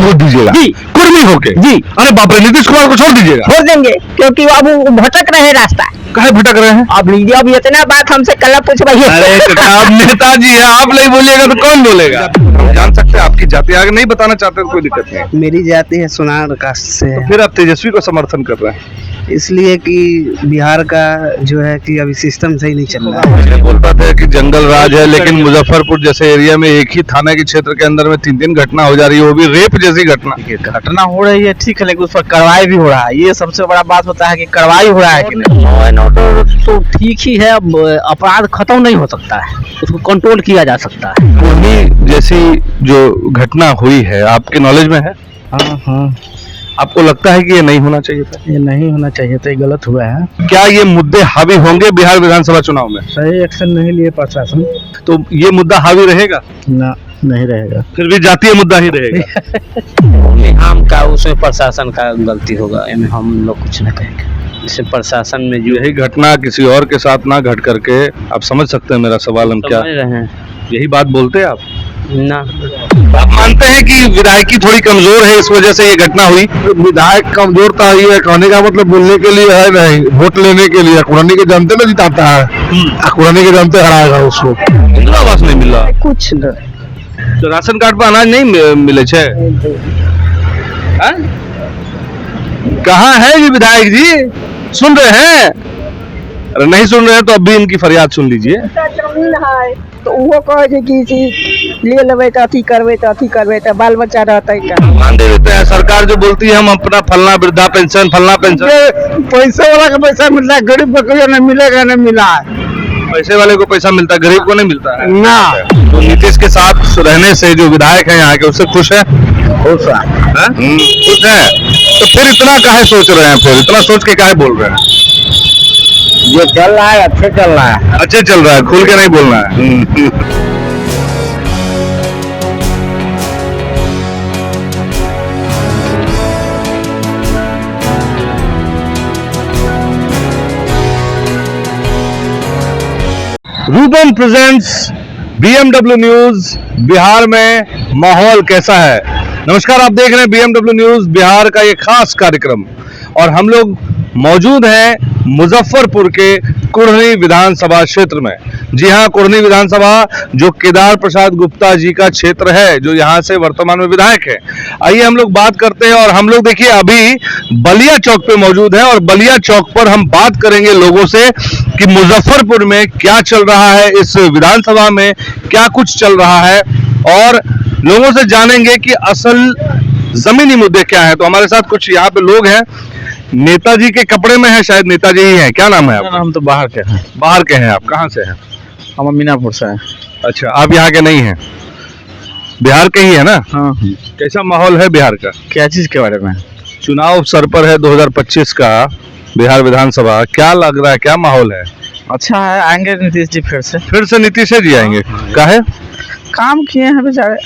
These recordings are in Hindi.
वोट दीजिएगा जी। कुर्मी होके जी। अरे बाप रे, नीतीश कुमार को छोड़ दीजिएगा। छोड़ देंगे क्योंकि अब वो भटक रहे रास्ता। काहे भटक रहे हैं? अब लीजिए, अब इतना बात हमसे कल पूछ भाई। अरे काका, आप नेताजी है, आप नहीं बोलिएगा तो कौन बोलेगा? हम जान सकते हैं आपकी जाति? आगे नहीं बताना चाहते तो कोई दिक्कत नहीं, मेरी जाति है सोनार कास्ट से। फिर आप तेजस्वी को समर्थन कर रहे हैं। इसलिए कि बिहार का जो है कि अभी सिस्टम सही नहीं चल रहा है। ये बोलता था कि जंगल राज है, लेकिन मुजफ्फरपुर जैसे एरिया में एक ही थाना के क्षेत्र के अंदर में 3-3 घटना हो जा रही है, वो भी रेप जैसी घटना। घटना हो रही है ठीक है, लेकिन उस पर कार्रवाई भी हो रहा है। ये सबसे बड़ा बात होता है कि कार्रवाई हो रहा है कि नहीं। लॉ एंड ऑर्डर तो ठीक ही है, अब अपराध खत्म नहीं हो सकता है, उसको कंट्रोल किया जा सकता है। कुर्मी जैसी जो घटना हुई है आपके नॉलेज में है? हाँ, आपको लगता है कि ये नहीं होना चाहिए था? ये नहीं होना चाहिए था, ये गलत हुआ है। क्या ये मुद्दे हावी होंगे बिहार विधानसभा चुनाव में? सही एक्शन नहीं लिए प्रशासन, तो ये मुद्दा हावी रहेगा? ना नहीं रहेगा। फिर भी जातीय मुद्दा ही रहेगा। हम का उसमें प्रशासन का गलती होगा, हम लोग कुछ नहीं कहेंगे। जैसे प्रशासन में जो यही घटना किसी और के साथ ना घट करके, आप समझ सकते हैं मेरा सवाल हम क्या समझ रहे हैं यही बात बोलते हैं आप? ना। आप मानते हैं कि विधायकी थोड़ी कमजोर है, इस वजह से ये घटना हुई? विधायक कमजोर था, ये कहने का मतलब बोलने के लिए है नहीं, वोट लेने के लिए। अकुरानी के जानते में जिताता है, अकुरानी के जानते हराएगा उसको। इंदिरा आवास नहीं मिला, कुछ नहीं। तो राशन कार्ड पर अनाज नहीं मिले छे? कहाँ है ये विधायक जी? सुन रहे हैं? अरे नहीं सुन रहे हैं तो अब भी इनकी फरियाद सुन लीजिए। जमीन है तो वो कहे कि ले लेवे तो अथी करवे तो बाल बच्चा रहता है। मान दे देते हैं, सरकार जो बोलती है हम अपना फलना वृद्धा पेंशन, फलना पेंशन। पैसे वाला का पैसा मिलता है, गरीब को कभी नहीं मिलेगा, नहीं मिला है। पैसे वाले को पैसा मिलता है, गरीब को नहीं मिलता है ना। तो नीतीश के साथ रहने से जो विधायक है यहाँ के, उससे खुश है? खुश है। तो फिर इतना काहे सोच रहे हैं? फिर इतना सोच के काहे बोल रहे हैं? जो चल रहा है अच्छे चल रहा है। अच्छे चल रहा है, खुल के नहीं बोलना है। Ruban presents BMW news. Bihar में माहौल कैसा है? नमस्कार, आप देख रहे हैं BMW न्यूज बिहार का ये खास कार्यक्रम, और हम लोग मौजूद हैं मुजफ्फरपुर के कुढ़नी विधानसभा क्षेत्र में। जी हाँ, कुढ़नी विधानसभा जो केदार प्रसाद गुप्ता जी का क्षेत्र है, जो यहाँ से वर्तमान में विधायक है। आइए हम लोग बात करते हैं, और हम लोग देखिए अभी बलिया चौक पे मौजूद है, और बलिया चौक पर हम बात करेंगे लोगों से कि मुजफ्फरपुर में क्या चल रहा है, इस विधानसभा में क्या कुछ चल रहा है, और लोगों से जानेंगे कि असल जमीनी मुद्दे क्या है। तो हमारे साथ कुछ यहाँ पे लोग हैं, नेताजी के कपड़े में है, शायद नेताजी ही हैं। क्या नाम है आपका? हम तो बाहर के हैं। बाहर के हैं आप? कहाँ से हैं? हम मीनापुर से हैं। अच्छा, आप यहाँ के नहीं हैं, बिहार के ही है ना? हाँ। कैसा माहौल है बिहार का? क्या चीज के बारे में? चुनाव सर पर है 2025 का, बिहार विधानसभा। क्या लग रहा है, क्या माहौल है? अच्छा है, आएंगे नीतीश जी फिर से। फिर से नीतीश जी आएंगे? काहे? काम किए हैं बेचारे।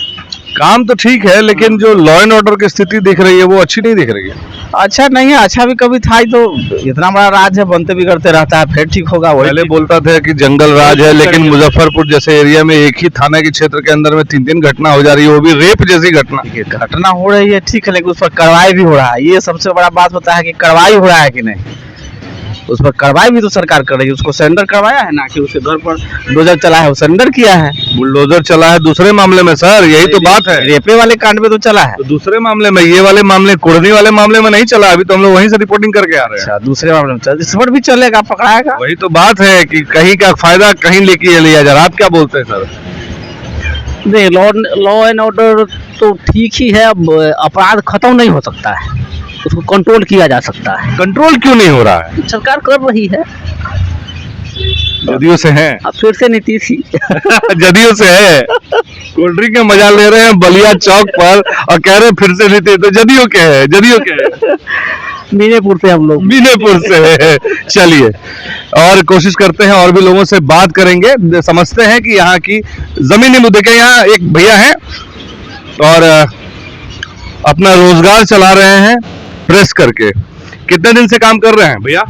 काम तो ठीक है, लेकिन जो लॉ एंड ऑर्डर की स्थिति दिख रही है वो अच्छी नहीं दिख रही है। अच्छा नहीं है, अच्छा भी कभी था ही, तो इतना बड़ा राज्य है, बनते बिगड़ते रहता है, फिर ठीक होगा। वही पहले बोलता था कि जंगल राज है, लेकिन मुजफ्फरपुर जैसे एरिया में एक ही थाना के क्षेत्र के अंदर में 3-3 घटना हो जा रही है, वो भी रेप जैसी घटना। घटना हो रही है ठीक है, लेकिन उस पर कार्रवाई भी हो रहा है। ये सबसे बड़ा बात होता है कि कार्रवाई हो रहा है कि नहीं। उस पर कार्रवाई भी तो सरकार कर रही है। उसको सरेंडर करवाया है ना, कि उसके घर पर बुलडोजर चला है, वो सरेंडर किया है। बुलडोजर चला है दूसरे मामले में सर, यही तो बात है। रेपे वाले कांड में तो चला है, तो दूसरे मामले में, ये वाले मामले कुढ़नी वाले मामले में नहीं चला। अभी तो हम लोग वहीं से रिपोर्टिंग करके आ रहे हैं। अच्छा, दूसरे मामले में चल, इस पर भी चलेगा, पकड़ाएगा। वही तो बात है कि कहीं का फायदा कहीं लेके लिया जा रहा है। आप क्या बोलते हैं सर? नहीं, लॉ एंड ऑर्डर तो ठीक ही है, अब अपराध खत्म नहीं हो सकता है, उसको कंट्रोल किया जा सकता है। कंट्रोल क्यों नहीं हो रहा है? सरकार कर रही है। जदयू से हैं? अब फिर से नीतीश ही। जदयू से है। कोल्ड ड्रिंक का मजा ले रहे हैं बलिया चौक पर, और कह रहे हैं फिर से नीतीश। तो जदयू के है, जदयू के है। मीनापुर से हम लोग। मीनापुर से है। चलिए, और कोशिश करते हैं और भी लोगों से बात करेंगे, समझते हैं कि यहाँ की जमीनी मुद्दे के। यहाँ एक भैया हैं और अपना रोजगार चला रहे हैं प्रेस करके। कितने दिन से काम कर रहे हैं भैया?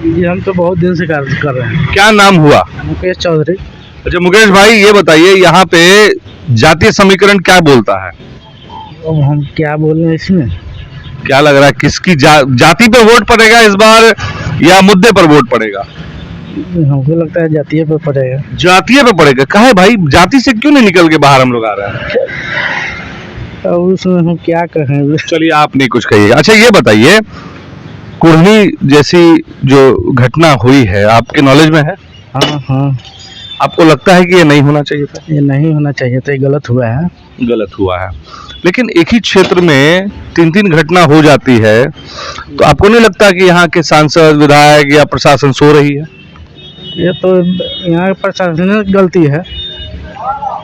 जी हम तो बहुत दिन से कार्य कर रहे हैं। क्या नाम हुआ? मुकेश चौधरी। अच्छा मुकेश भाई, ये बताइए यहाँ पे जातीय समीकरण क्या बोलता है? अब हम क्या बोलें इसमें? क्या लग रहा है किसकी जाति पे वोट पड़ेगा इस बार या मुद्दे पर वोट पड़ेगा? हमको लगता है जातीय पे पड़ेगा। जातीय पे पड़ेगा। काहे भाई, जाति से क्यों नहीं निकल के बाहर हम लोग आ रहे हैं? अब उसमें हम क्या कहें? चलिए आप नहीं कुछ कहिएगा। अच्छा ये बताइए, कुढ़नी जैसी जो घटना हुई है आपके नॉलेज में है? हाँ हाँ, आपको लगता है कि ये नहीं होना चाहिए था? ये नहीं होना चाहिए था, ये गलत हुआ है। गलत हुआ है, लेकिन एक ही क्षेत्र में 3-3 घटना हो जाती है, तो आपको नहीं लगता कि यहाँ के सांसद, विधायक या प्रशासन सो रही है? ये तो यहाँ प्रशासन की गलती है,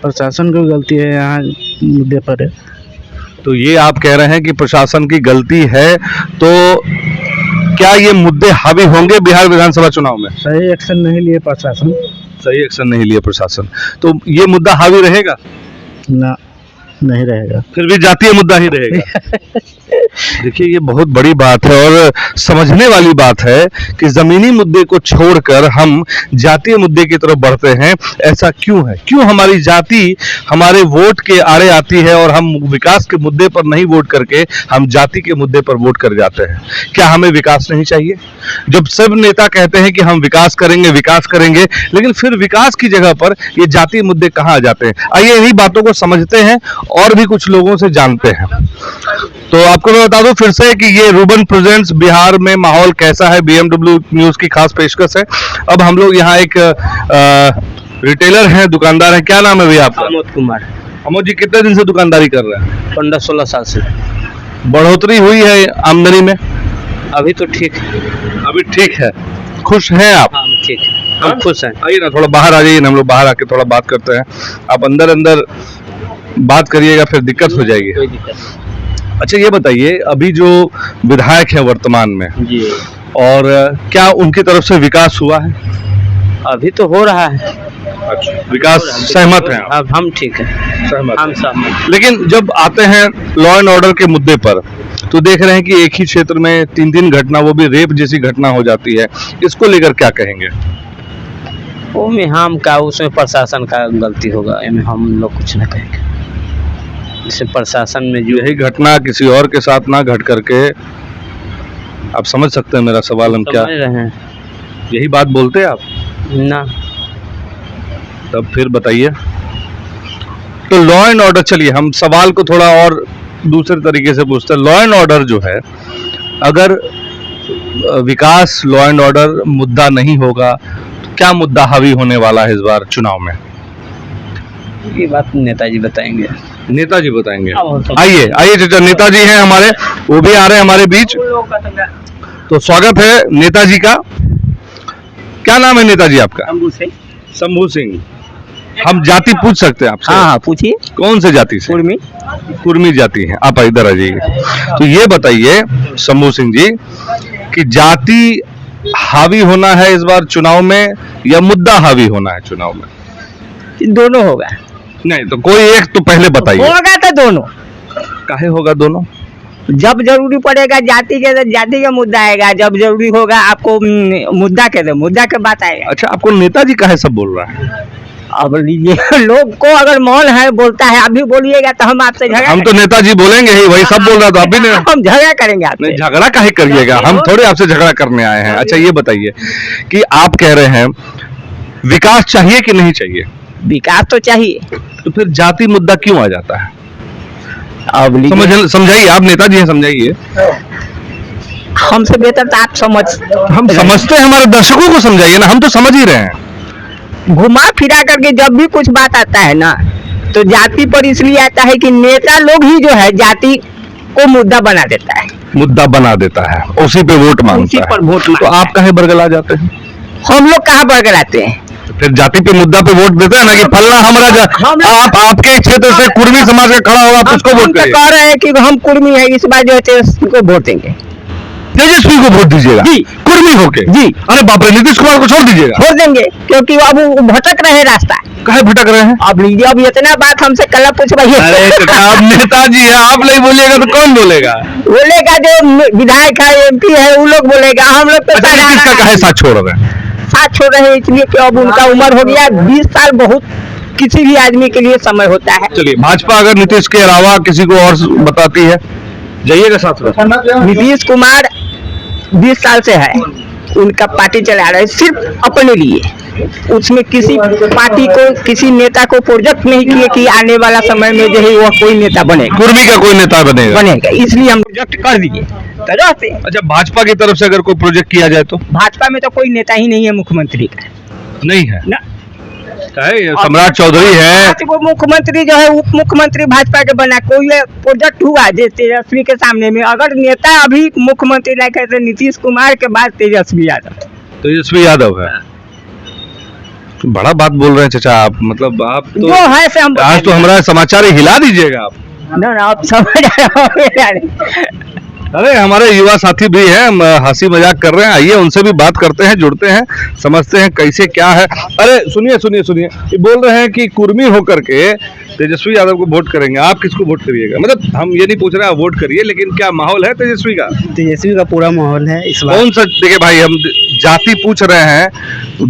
प्रशासन की गलती है यहाँ मुद्दे पर है। तो ये आप कह रहे हैं कि प्रशासन की गलती है, तो क्या ये मुद्दे हावी होंगे बिहार विधानसभा चुनाव में? सही एक्शन नहीं लिए प्रशासन। सही एक्शन नहीं लिया प्रशासन, तो ये मुद्दा हावी रहेगा? ना, नहीं रहेगा। फिर भी जातीय मुद्दा ही रहेगा। देखिए ये बहुत बड़ी बात है और समझने वाली बात है कि जमीनी मुद्दे को छोड़कर हम जातीय मुद्दे की तरफ बढ़ते हैं। ऐसा क्यों है? क्यों हमारी जाति हमारे वोट के आड़े आती है और हम विकास के मुद्दे पर नहीं वोट करके हम जाति के मुद्दे पर वोट कर जाते हैं? क्या हमें विकास नहीं चाहिए? जब सब नेता कहते हैं कि हम विकास करेंगे, लेकिन फिर विकास की जगह पर ये जातीय मुद्दे कहाँ आ जाते हैं? आइए इन्हीं बातों को समझते हैं और भी कुछ लोगों से जानते हैं। तो आपको मैं बता दूं फिर से कि ये रूबन प्रेजेंट्स बिहार में माहौल कैसा है, BMW न्यूज की खास पेशकश है। अब हम लोग यहाँ एक रिटेलर हैं, दुकानदार हैं। क्या नाम है भैया आपका? अमोद कुमार। अमोद जी कितने दिन से दुकानदारी कर रहे हैं? 15-16 साल से। बढ़ोतरी हुई है आमदनी में? अभी तो ठीक है। अभी ठीक है। खुश हैं आप? हाँ ठीक है, हम खुश हैं। आइए ना थोड़ा बाहर आ जाइए ना, हम लोग बाहर आके थोड़ा बात करते हैं। आप अंदर बात करिएगा फिर दिक्कत हो जाएगी। कोई दिक्कत नहीं। अच्छा ये बताइए, अभी जो विधायक है वर्तमान में, जी, और क्या उनकी तरफ से विकास हुआ है? अभी तो हो रहा है। अच्छा, विकास सहमत हैं आप? अब हम ठीक है, सहमत हम हैं। सहमत। लेकिन जब आते हैं लॉ एंड ऑर्डर के मुद्दे पर, तो देख रहे हैं कि एक ही क्षेत्र में 3-3 घटना, वो भी रेप जैसी घटना हो जाती है। इसको लेकर क्या कहेंगे? वो में हम का, उसमें प्रशासन का गलती होगा, इसमें हम लोग कुछ न कहेंगे। जैसे प्रशासन में जो यही घटना किसी और के साथ ना घट करके, आप समझ सकते हैं मेरा सवाल हम क्या? समझ रहे हैं यही बात बोलते हैं आप? ना। तब फिर बताइए। तो लॉ एंड ऑर्डर, चलिए हम सवाल को थोड़ा और दूसरे तरीके से पूछते हैं। लॉ एंड ऑर्डर जो है, अगर विकास लॉ एंड ऑर्डर मुद्दा नहीं होगा तो क्या मुद्दा हावी होने वाला है इस बार चुनाव में? ये बात नेताजी बताएंगे। नेताजी बताएंगे। अब आइए आइए चाचा, नेताजी हैं हमारे, वो भी आ रहे हैं हमारे बीच। तो स्वागत है नेताजी का। क्या नाम है नेताजी आपका? शंभू सिंह। हम जाति पूछ सकते हैं आपसे? हाँ पूछिए। कौन से जाति से? कुर्मी। कुर्मी जाति है। आप इधर आ जाइए। तो ये बताइए शंभू सिंह जी कि जाति हावी होना है इस बार चुनाव में या मुद्दा हावी होना है चुनाव में? दोनों होगा। नहीं तो कोई एक तो पहले बताइए। होगा तो दोनों। काहे होगा दोनों? जब जरूरी पड़ेगा जाति का मुद्दा आएगा, जब जरूरी होगा आपको मुद्दा के बात आएगा। अच्छा, आपको नेताजी काहे सब बोल रहा है? अब लीजिए, लोग को अगर मौन है, बोलता है, आप भी बोलिएगा तो हम आपसे झगड़ा। हम तो नेताजी बोलेंगे ही, वही सब बोल रहा था। अभी नहीं, हम झगड़ा करेंगे आपसे। नहीं झगड़ा काहे करिएगा, हम थोड़े आपसे झगड़ा करने आए हैं। अच्छा ये बताइए कि आप कह रहे हैं विकास चाहिए कि नहीं चाहिए? विकास तो चाहिए, तो फिर जाति मुद्दा क्यों आ जाता है? अब समझाइए, आप नेताजी हैं, समझाइए। हमसे बेहतर तो आप हम समझते हैं, हमारे दर्शकों को समझाइए ना, हम तो समझ ही रहे हैं। घुमा फिरा करके जब भी कुछ बात आता है ना, तो जाति पर इसलिए आता है कि नेता लोग ही जो है जाति को मुद्दा बना देता है, उसी पे वोट मांगता है। तो आप काहे बरगला जाते हैं? हम लोग कहाँ बरगलाते हैं? फिर जाति पे मुद्दा पे वोट देते हैं ना कि फलना हमारा आप आपके क्षेत्र से कुर्मी समाज का खड़ा होगा, आप उसको वोट करिए। कह रहे हैं कि हम कुर्मी है, इस बार जो है तेजस्वी को वोट देंगे। तेजस्वी को वोट दीजिएगा? जी। कुर्मी होके? जी। अरे बाप रे, नीतीश कुमार को छोड़ दीजिएगा? छोड़ देंगे, क्योंकि अब वो भटक रहे रास्ता। काहे भटक रहे हैं? अब लीजिए, अब इतना बात हमसे कल पूछवाइए। अरे आप नेताजी हैं, आप नहीं बोलिएगा तो कौन बोलेगा? बोलेगा जो विधायक है, MP है, वो लोग बोलेगा। हम लोग तो किसका काहे साथ छोड़ रहे हैं? साथ छोड़ रहे हैं इसलिए कि अब उनका उम्र हो गया, 20 साल बहुत किसी भी आदमी के लिए समय होता है। चलिए, भाजपा अगर नीतीश के अलावा किसी को और बताती है, जाइएगा साथ में। नीतीश कुमार 20 साल से है, उनका पार्टी चला रहे सिर्फ अपने लिए, उसमें किसी पार्टी को, किसी नेता को प्रोजेक्ट नहीं किए कि आने वाला समय में जो है वह कोई नेता बनेगा, कुर्मी का कोई नेता बनेगा, इसलिए हम प्रोजेक्ट कर दिए तो रहते। अच्छा, भाजपा की तरफ से अगर कोई प्रोजेक्ट किया जाए तो? भाजपा में तो कोई नेता ही नहीं है मुख्यमंत्री का, नहीं है ना। है सम्राट चौधरी है, वो मुख्यमंत्री जो है उप मुख्यमंत्री भाजपा के बना, कोई प्रोजेक्ट हुआ जे तेजस्वी के सामने में? अगर नेता अभी मुख्यमंत्री लायक है तो नीतीश कुमार के बाद तेजस्वी यादव है। तो बड़ा बात बोल रहे हैं चाचा आप, मतलब आप तो जो है से हम आज तो हमारा समाचार ही हिला दीजिएगा आप। ना आप समझ रहे हो। अरे हमारे युवा साथी भी हैं, हम हंसी मजाक कर रहे हैं, आइए उनसे भी बात करते हैं, जुड़ते हैं, समझते हैं कैसे क्या है। अरे सुनिए, ये बोल रहे हैं कि कुर्मी होकर के तेजस्वी यादव को वोट करेंगे, आप किसको वोट करिएगा? मतलब हम ये नहीं पूछ रहे आप वोट करिए, लेकिन क्या माहौल है तेजस्वी का? तेजस्वी का पूरा माहौल है इस बार। कौन सा? देखिए भाई, हम जाति पूछ रहे हैं,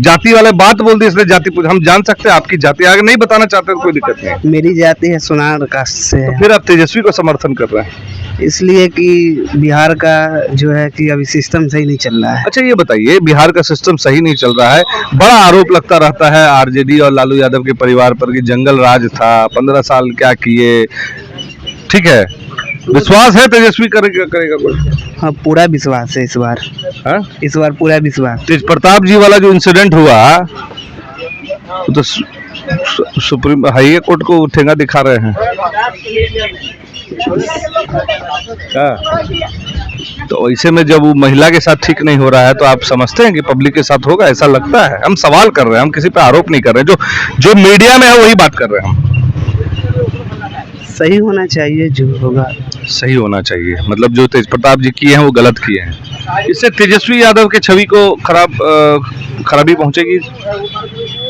जाति वाले बात बोल दी इसलिए जाति पूछ, हम जान सकते हैं आपकी जाति, अगर नहीं बताना चाहते तो कोई दिक्कत नहीं। मेरी जाति है सोनार कास्ट से है। तो फिर आप तेजस्वी को समर्थन कर रहे हैं? इसलिए कि बिहार का जो है कि अभी सिस्टम सही नहीं चल रहा है। अच्छा, ये बताइए, बिहार का सिस्टम सही नहीं चल रहा है, बड़ा आरोप लगता रहता है आरजेडी और लालू यादव के परिवार पर कि जंगल राज था, 15 साल क्या किए, ठीक है, विश्वास है तेजस्वी करेगा कोई? हाँ, पूरा विश्वास है इस बार। हाँ? इस बार पूरा विश्वास। तेज प्रताप जी वाला जो इंसिडेंट हुआ तो सुप्रीम हाई कोर्ट को ठेंगा दिखा रहे हैं। तो ऐसे में जब वो महिला के साथ ठीक नहीं हो रहा है तो आप समझते हैं कि पब्लिक के साथ होगा? ऐसा लगता है। हम सवाल कर रहे हैं, हम किसी पे आरोप नहीं कर रहे हैं, जो मीडिया में है वही बात कर रहे हैं हम। सही होना चाहिए, जो होगा सही होना चाहिए, मतलब जो तेज प्रताप जी किए हैं वो गलत किए हैं। इससे तेजस्वी यादव के छवि को खराबी पहुंचेगी?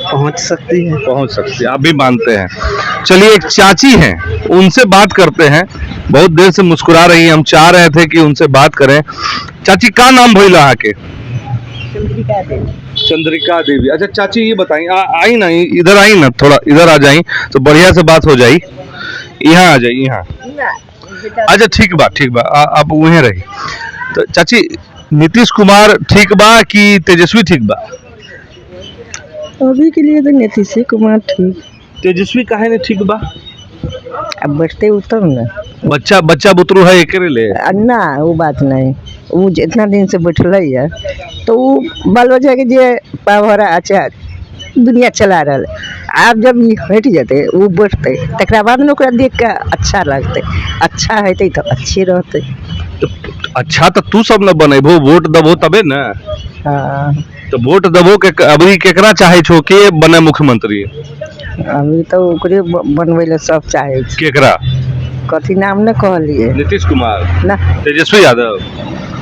पहुंच सकती है। आप भी मानते हैं? चलिए, एक चाची हैं, उनसे बात करते हैं, बहुत देर से मुस्कुरा रही हैं, हम चाह रहे थे कि उनसे बात करें। चाची, का नाम भइला आके? चंद्रिका देवी। अच्छा चाची, ये बताइए, आई ना, इधर आई ना, थोड़ा इधर आ जाई तो बढ़िया से बात हो जाई। यहाँ आ जाइए, यहाँ। अच्छा ठीक बा, आप वहीं रही। तो चाची, नीतीश कुमार ठीक बा कि तेजस्वी ठीक बा? अभी के लिए तो नीतीश कुमार ठीक। तेजस्वी काहे ने ठीक बा? अब बैठते उतर ना, बच्चा बुतरू है एकरे ले ना, वो बात नहीं। वो जितना दिन से बैठल है तो वो बाल बच्चा के जे पावरा अच्छा दुनिया चला रहा है। आप जब हट जाते वो बैठते, तकरा बाद में ओकरा देख के अच्छा लगते, अच्छा है तो अच्छे रहते। तो अच्छा तो तू सब न बनेबो, वोट दबो तबे न। हाँ, तो वोट दबो के अभी केकरा चाहे छो के बने मुख्यमंत्री? अभी तो ओकरे बनवे ले सब चाहे। केकरा? कथी नाम न कहलिए? नीतीश कुमार ना, तेजस्वी यादव।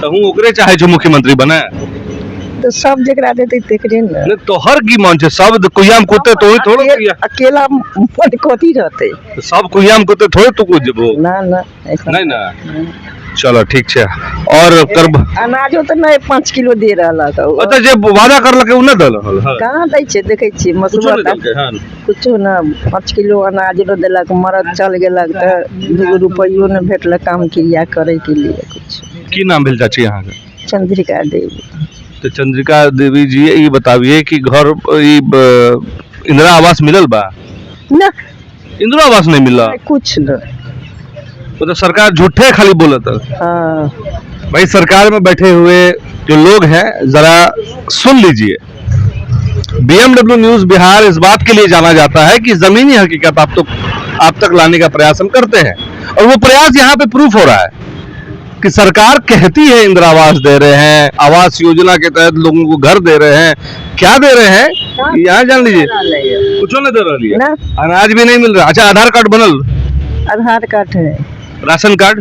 तो हूँ ओकरे चाहे छो मुख्यमंत्री बने? तो सब जगह देते तेकरे न। नहीं तो हर की मन छे, सब कुयाम कुत्ते तो थोड़ा अकेला मन कथी रहते? सब कुयाम कुत्ते थोड़े तू कुछ जबो ना ऐसा नहीं ना। चलो ठीक है। और करब अनाजो तो नहीं 5 किलो दे रहा था। अच्छा, जे वादा करलके उ न दल हल? कहाँ दै छै? देखे छी मसुआ कुछो ना, 5 किलो अनाज न देलक, मरद चल गेलक तो 2 रुपयो न भेटल काम क्रिया करे के लिए कुछ। की नाम भेल चाची यहाँ के? चंद्रिका देवी। तो चंद्रिका देवी जी, ये बताइए कि घर इंदिरा आवास मिलल बा? ना, इंदिरा आवास नहीं मिला? कुछ न। तो सरकार झूठे खाली बोलत है। हाँ, भाई सरकार में बैठे हुए जो लोग हैं जरा सुन लीजिए। BMW न्यूज बिहार इस बात के लिए जाना जाता है कि जमीनी हकीकत आप तक लाने का प्रयास हम करते हैं, और वो प्रयास यहाँ पे प्रूफ हो रहा है कि सरकार कहती है इंदिरा आवास दे रहे हैं, आवास योजना के तहत लोगों को घर दे रहे हैं, क्या दे रहे हैं यहाँ जान लीजिए, कुछ नहीं दे रही है, अनाज भी नहीं मिल रहा। अच्छा, आधार कार्ड बनल? आधार कार्ड है। Ration card?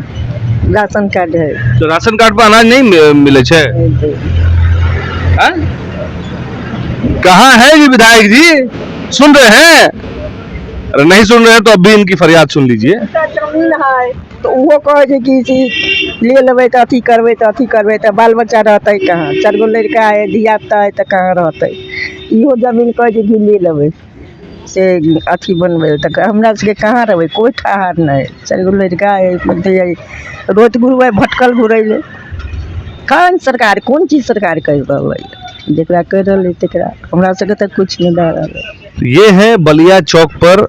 राशन कार्ड है। तो राशन कार्ड पर अनाज नहीं मिले छे? कहाँ है ये विधायक जी? सुन रहे हैं? अरे नहीं सुन रहे हैं तो अब भी इनकी फरियाद सुन लीजिए। जमीन है तो वो कहे कि ले लेवे तो अथी करवे तो बाल बच्चा रहते कहाँ? 4 गो लड़का है, धिया पुता है तो कहाँ रहते? इहो जमीन कहे कि ले लेवे, से अथी बनबे तक हमरा सबके कहाँ रहबै, कोई ठहार नहीं। 4 गो लड़का है, रोज घुरबै, भटकल घुरैले। कौन सरकार, कौन चीज सरकार कर रहलै, जेकरा कर रहलै तेकरा हमरा सबके तक कुछ नहीं दे रहलै। ये है बलिया चौक पर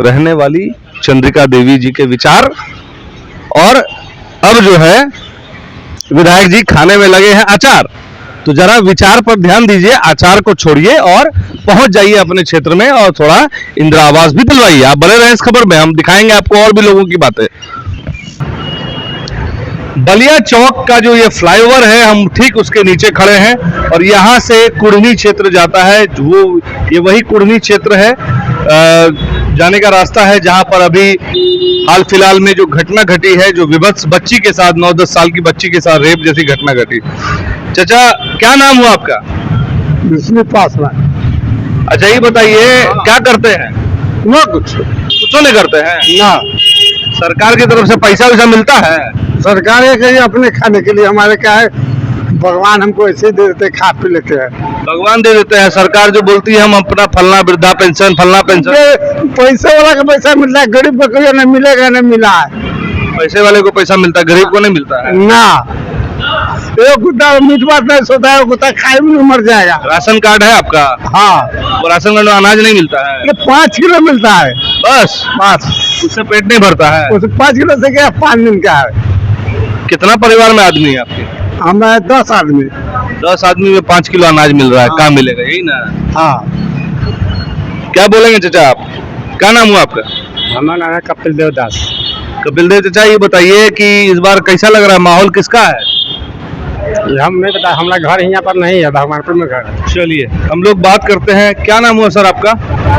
रहने वाली चंद्रिका देवी जी के विचार। और अब जो है विधायक जी खाने में लगे हैं अचार, तो जरा विचार पर ध्यान दीजिए, आचार को छोड़िए और पहुंच जाइए अपने क्षेत्र में और थोड़ा इंदिरा आवास भी दिलवाइए। आप बने रहें इस खबर में, हम दिखाएंगे आपको और भी लोगों की बातें। बलिया चौक का जो ये फ्लाईओवर है, हम ठीक उसके नीचे खड़े हैं और यहाँ से कुढ़नी क्षेत्र जाता है। वो ये वही कुढ़नी क्षेत्र है, जाने का रास्ता है जहाँ पर अभी हाल फिलहाल में जो घटना घटी है, जो विभत्स बच्ची के साथ 9-10 साल की बच्ची के साथ रेप जैसी घटना घटी। चाचा क्या नाम हुआ आपका? विष्णु पासवान। अच्छा ये बताइए क्या करते हैं? ना कुछ नहीं करते हैं ना, सरकार की तरफ से पैसा वैसा मिलता है? सरकार ये कहीं अपने खाने के लिए, हमारे क्या है, भगवान हमको ऐसे ही दे देते, खा पी लेते हैं। भगवान दे देते हैं, सरकार जो बोलती है हम अपना फलना वृद्धा पेंशन, फलना पेंशन। पैसे वाला का पैसा मिलता है, गरीब को कोई नहीं मिलेगा, नहीं मिला है। पैसे वाले को पैसा मिलता है, गरीब को नहीं मिलता है ना। एक कुत्ता मीट भात नहीं सोता है, वो कुत्ता खाए भी नहीं मर जाएगा। राशन कार्ड है आपका? हाँ। वो राशन कार्ड में अनाज नहीं मिलता है? ये 5 किलो मिलता है बस उससे पेट नहीं भरता है? उसे 5 किलो से क्या 5 दिन का है। कितना परिवार में आदमी है आपके? हमें 10 आदमी। 10 आदमी में 5 किलो अनाज मिल रहा है। कहाँ मिलेगा, यही ना? हाँ। क्या बोलेंगे चाचा आप? क्या नाम हुआ आपका? हमारा नाम है कपिल देव दास। कपिल देव चाचा, ये बताइए कि इस बार कैसा लग रहा है, माहौल किसका है? हम नहीं पता, हमारा घर यहाँ पर नहीं है, भगवानपुर में घर है। चलिए हम लोग बात करते हैं। क्या नाम हुआ सर आपका?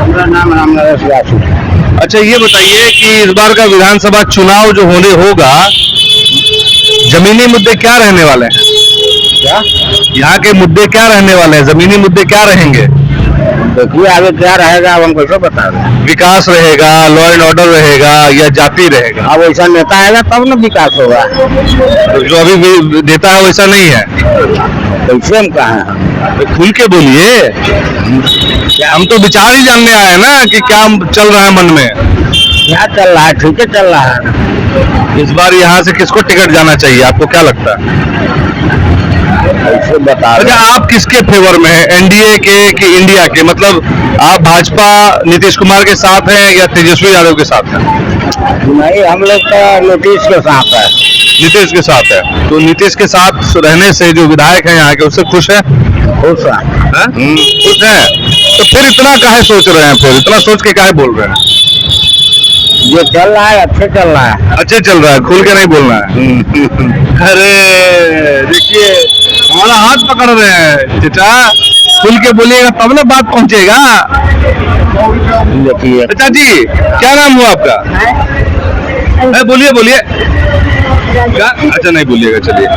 मेरा नाम रामनरेश व्यास। अच्छा ये बताइए कि इस बार का विधानसभा चुनाव जो होने होगा, जमीनी मुद्दे क्या रहने वाले हैं? क्या यहाँ के मुद्दे क्या रहने वाले हैं, जमीनी मुद्दे क्या रहेंगे? देखिए आगे क्या रहेगा, अब हम कैसे बता रहे। विकास रहेगा, लॉ एंड ऑर्डर रहेगा या जाति रहेगा? अब वैसा नेता आएगा तब ना विकास होगा। तो जो अभी देता है वैसा नहीं है, कैसे हम कहा है, तो खुल के बोलिए। हम तो विचार ही जानने आए हैं ना कि क्या चल रहा है मन में। क्या चल रहा है, ठीक है चल रहा है। इस बार यहाँ से किसको टिकट जाना चाहिए, आपको क्या लगता है? कैसे बता अच्छा आप किसके फेवर में है, एनडीए के कि इंडिया के? मतलब आप भाजपा नीतीश कुमार के साथ हैं या तेजस्वी यादव के साथ हैं? नहीं, हम लोग तो नीतीश के साथ है। नीतीश के साथ है। तो नीतीश के साथ रहने से जो विधायक हैं यहाँ के, उससे खुश है? खुश है। खुश है। तो फिर इतना काहे सोच रहे हैं, फिर इतना सोच के काहे बोल रहे हैं? जो चल रहा है अच्छे चल रहा है। अच्छे चल रहा है, खुल के नहीं बोलना है। अरे देखिए हमारा हाथ पकड़ रहे हैं चाचा, खुल के बोलिएगा तब ना बात पहुंचेगा। देखिए चाचा जी क्या नाम हुआ आपका? बोलिए बोलिए। क्या? अच्छा नहीं बोलिएगा, चलिए।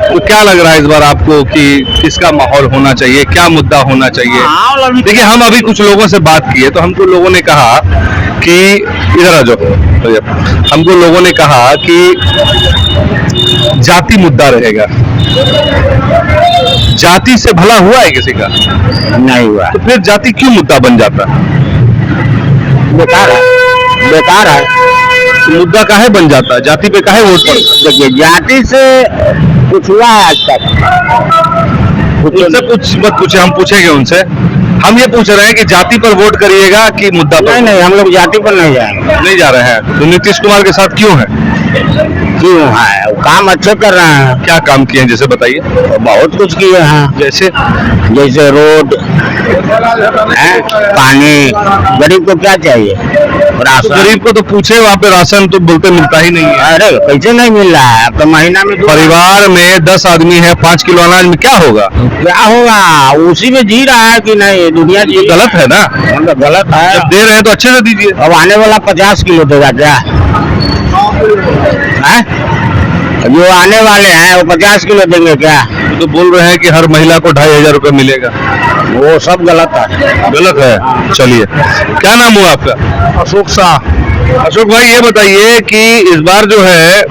तो क्या लग रहा है इस बार आपको कि किसका माहौल होना चाहिए, क्या मुद्दा होना चाहिए? देखिए हम अभी कुछ लोगों से बात की है, तो हमको लोगों ने कहा कि इधर आ जाओ, हमको लोगों ने कहा कि जाति मुद्दा रहेगा। जाति से भला हुआ है किसी का? नहीं हुआ, तो फिर जाति क्यों मुद्दा बन जाता है? बेकार है, बेकार है। तो मुद्दा काहे बन जाता है, जाति पे काहे वोट पड़ता है? देखिए जाति से कुछ हुआ है आज तक? उनसे कुछ मत पूछे, हम पूछेंगे उनसे। हम ये पूछ रहे हैं कि जाति पर वोट करिएगा कि मुद्दा पर? नहीं, हम लोग जाति पर नहीं जाएंगे। नहीं जा रहे हैं। तो नीतीश कुमार के साथ क्यों है? क्यों है, वो काम अच्छे कर रहे हैं। क्या काम किए हैं जैसे बताइए? बहुत कुछ किए हैं, जैसे जैसे रोड है, पानी। गरीब को क्या चाहिए, राशन। गरीब को तो पूछे, वहाँ पे राशन तो बोलते मिलता ही नहीं है। अरे कैसे नहीं मिल रहा है, अब तो महीना में परिवार में 10 आदमी है, 5 किलो अनाज में क्या होगा? क्या होगा, उसी में जी रहा है कि नहीं, दुनिया जी गलत है ना? मतलब गलत है। जब दे रहे हैं तो अच्छे से दीजिए। अब आने वाला 50 किलो देगा क्या है? जो आने वाले हैं वो 50 किलो देंगे क्या? तो बोल रहे हैं कि हर महिला को 2500 रुपये मिलेगा। वो सब गलत है। गलत है। चलिए क्या नाम हुआ आपका? अशोक शाह। अशोक भाई ये बताइए कि इस बार जो है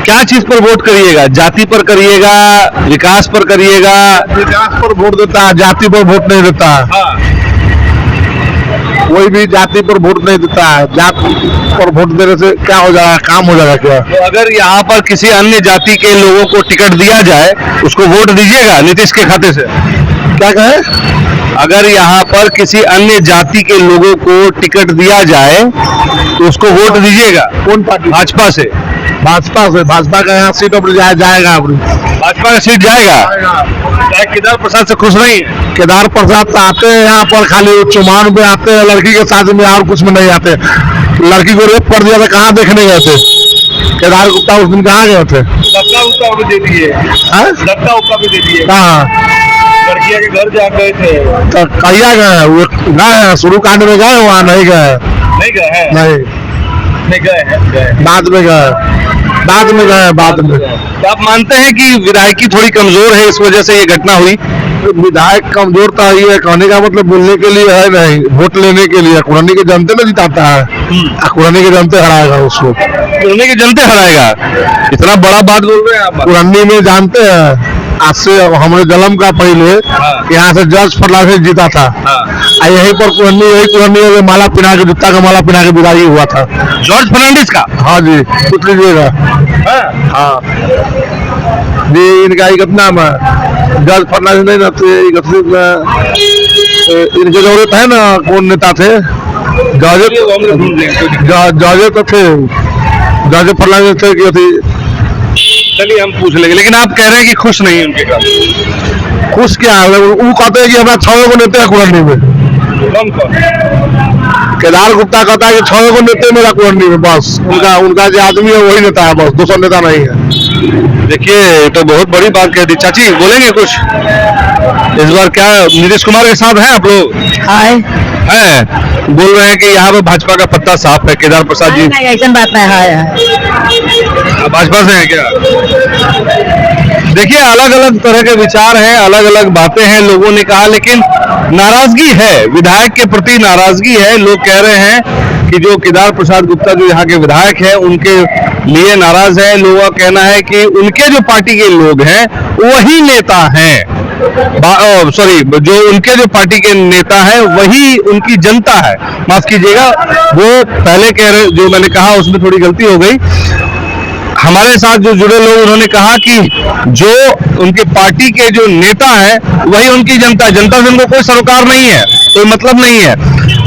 क्या चीज पर वोट करिएगा, जाति पर करिएगा, विकास पर करिएगा? विकास पर वोट देता है, जाति पर वोट नहीं देता है। हाँ। कोई भी जाति पर वोट नहीं देता है। जात पर वोट देने से क्या हो जाएगा, काम हो जाएगा क्या? तो अगर यहाँ पर किसी अन्य जाति के लोगों को टिकट दिया जाए उसको वोट दीजिएगा नीतीश के खाते से? क्या कहे? अगर यहाँ पर किसी अन्य जाति के लोगों को टिकट दिया जाए तो उसको वोट दीजिएगा? कौन पार्टी? भाजपा से। भाजपा से? भाजपा का यहाँ सीट अब जाएगा अपनी। भाजपा का सीट जाएगा? क्या केदार प्रसाद से खुश नहीं है? केदार प्रसाद तो आते हैं यहाँ पर खाली चुमान में आते हैं, लड़की के साथ में, और कुछ में नहीं आते। लड़की को रेप कर दिया था, कहाँ देखने गए थे? केदार गुप्ता उस दिन कहाँ गए थे? धक्का उक्का भी दे दिए। धक्का उक्का भी दे दिए। कहाँ? लड़किया के घर जा गए थे। तो कहिया गए? वो गए हैं शुरू कांड में, गए वहाँ नहीं गए? नहीं गए हैं? नहीं गए हैं। बाद में गए, बाद में गए, बाद में। तो आप मानते हैं कि विधायकी थोड़ी कमजोर है, इस वजह से ये घटना हुई? विधायक कमजोर तो ये कहने का मतलब बोलने के लिए है नहीं, वोट लेने के लिए। कुरानी के जनते में जिताता है, कुरानी के जनते हराएगा उसको। कुरानी के जनते हराएगा? इतना बड़ा बात बोल रहे हैं आप। कुरानी में जानते हैं, आज से हमारे जन्म का पहले यहाँ से जॉर्ज फर्नांडिस जीता था। यहीं पर कुरानी में माला पिना के, जूता का माला पिना के विदाई हुआ था जॉर्ज फर्नांडिस का। हाँ जी, पूछ लीजिएगा। हाँ जी, इनका एक नाम है जॉर्ज फर्नांडिस, नहीं ना थे इनके जरूरत है ना। कौन नेता थे? जॉर्ज तो थे, जॉर्ज फर्नांडिस थे कि। चलिए हम पूछ लेंगे, लेकिन आप कह रहे हैं कि खुश नहीं है उनके काम। खुश क्या है? वो कहते हैं कि हमारा 6 को नेता है कुरानी में। कौन कौन? केदार गुप्ता कहता है कि 6 को नेता मेरा कुरानी में, बस उनका जो आदमी है वही नेता है, बस दूसरा नेता नहीं है। देखिए तो बहुत बड़ी बात कह दी। चाची बोलेंगे कुछ? इस बार क्या नीतीश कुमार के साथ हैं आप लोग? है बोल रहे हैं कि यहाँ पे भाजपा का पत्ता साफ है, केदार प्रसाद जी। नहीं ऐसा बात है। भाजपा से है क्या? देखिए अलग अलग तरह के विचार हैं, अलग अलग बातें हैं, लोगों ने कहा, लेकिन नाराजगी है, विधायक के प्रति नाराजगी है। लोग कह रहे हैं कि जो केदार प्रसाद गुप्ता जो यहाँ के विधायक हैं उनके लिए नाराज है। लोगों का कहना है कि उनके जो पार्टी के लोग हैं वही नेता हैं, सॉरी, जो उनके जो पार्टी के नेता हैं वही उनकी जनता है। माफ कीजिएगा, वो पहले कह रहे, जो मैंने कहा उसमें थोड़ी गलती हो गई। हमारे साथ जो जुड़े लोग, उन्होंने कहा कि जो उनके पार्टी के जो नेता है वही उनकी जनता है, जनता से उनको कोई सरोकार नहीं है, कोई मतलब नहीं है।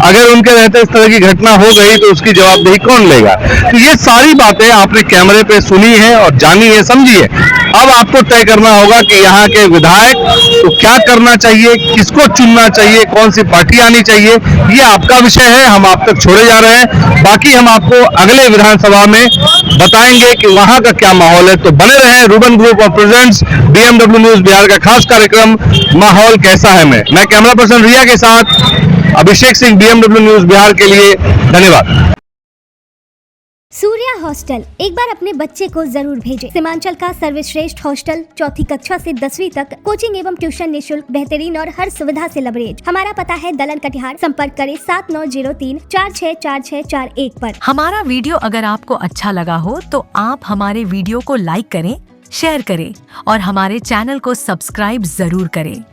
अगर उनके रहते इस तरह की घटना हो गई तो उसकी जवाबदेही कौन लेगा? तो ये सारी बातें आपने कैमरे पे सुनी है और जानी है, समझी है। अब आपको तय करना होगा कि यहाँ के विधायक तो क्या करना चाहिए, किसको चुनना चाहिए, कौन सी पार्टी आनी चाहिए, ये आपका विषय है। हम आप तक छोड़े जा रहे हैं, बाकी हम आपको अगले विधानसभा में बताएंगे कि वहां का क्या माहौल है। तो बने रहें रूबन ग्रुप और प्रेजेंट्स BMW न्यूज बिहार का खास कार्यक्रम माहौल कैसा है में। मैं कैमरा पर्सन रिया के साथ अभिषेक सिंह, BMW न्यूज बिहार के लिए। धन्यवाद। सूर्या हॉस्टल एक बार अपने बच्चे को जरूर भेजें। सीमांचल का सर्वश्रेष्ठ हॉस्टल, 4ठी कक्षा से 10वीं तक कोचिंग एवं ट्यूशन निःशुल्क, बेहतरीन और हर सुविधा से लबरेज। हमारा पता है दलन कटिहार। संपर्क करें 7903-464641 पर। हमारा वीडियो अगर आपको अच्छा लगा हो तो आप हमारे वीडियो को लाइक करें, शेयर करें और हमारे चैनल को सब्सक्राइब जरूर करें।